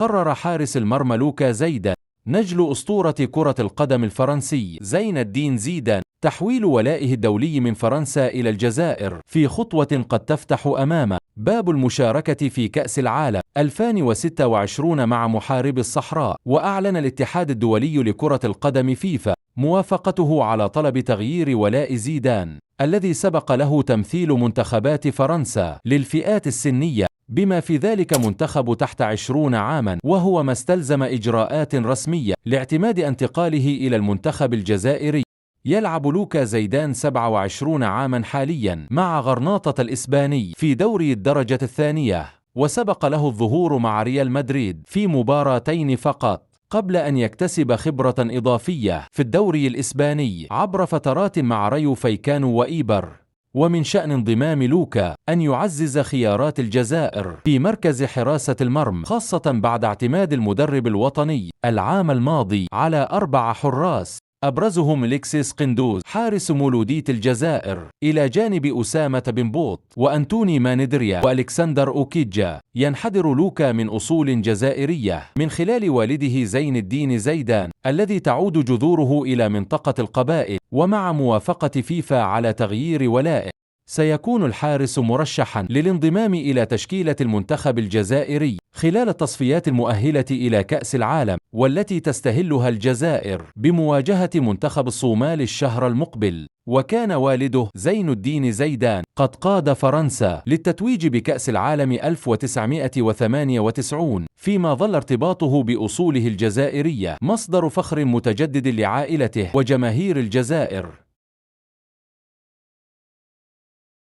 قرر حارس المرمى لوكا زيدان، نجل أسطورة كرة القدم الفرنسي زين الدين زيدان، تحويل ولائه الدولي من فرنسا إلى الجزائر في خطوة قد تفتح أمامه باب المشاركة في كأس العالم 2026 مع محارب الصحراء. وأعلن الاتحاد الدولي لكرة القدم فيفا موافقته على طلب تغيير ولاء زيدان الذي سبق له تمثيل منتخبات فرنسا للفئات السنية بما في ذلك منتخب تحت 20 عاما، وهو ما استلزم إجراءات رسمية لاعتماد انتقاله إلى المنتخب الجزائري. يلعب لوكا زيدان 27 عاما حاليا مع غرناطة الإسباني في دوري الدرجة الثانية، وسبق له الظهور مع ريال مدريد في مباراتين فقط قبل أن يكتسب خبرة إضافية في الدوري الإسباني عبر فترات مع ريو فايكانو وإيبر. ومن شأن انضمام لوكا أن يعزز خيارات الجزائر في مركز حراسة المرمى، خاصة بعد اعتماد المدرب الوطني العام الماضي على 4 حراس أبرزهم ليكسيس قندوز حارس مولودية الجزائر، إلى جانب أسامة بن بوط وأنتوني ماندريا وألكسندر أوكيجا. ينحدر لوكا من أصول جزائرية من خلال والده زين الدين زيدان الذي تعود جذوره إلى منطقة القبائل، ومع موافقة فيفا على تغيير ولائه سيكون الحارس مرشحا للانضمام إلى تشكيلة المنتخب الجزائري خلال التصفيات المؤهلة إلى كأس العالم، والتي تستهلها الجزائر بمواجهة منتخب الصومال الشهر المقبل. وكان والده زين الدين زيدان قد قاد فرنسا للتتويج بكأس العالم 1998، فيما ظل ارتباطه بأصوله الجزائرية مصدر فخر متجدد لعائلته وجماهير الجزائر.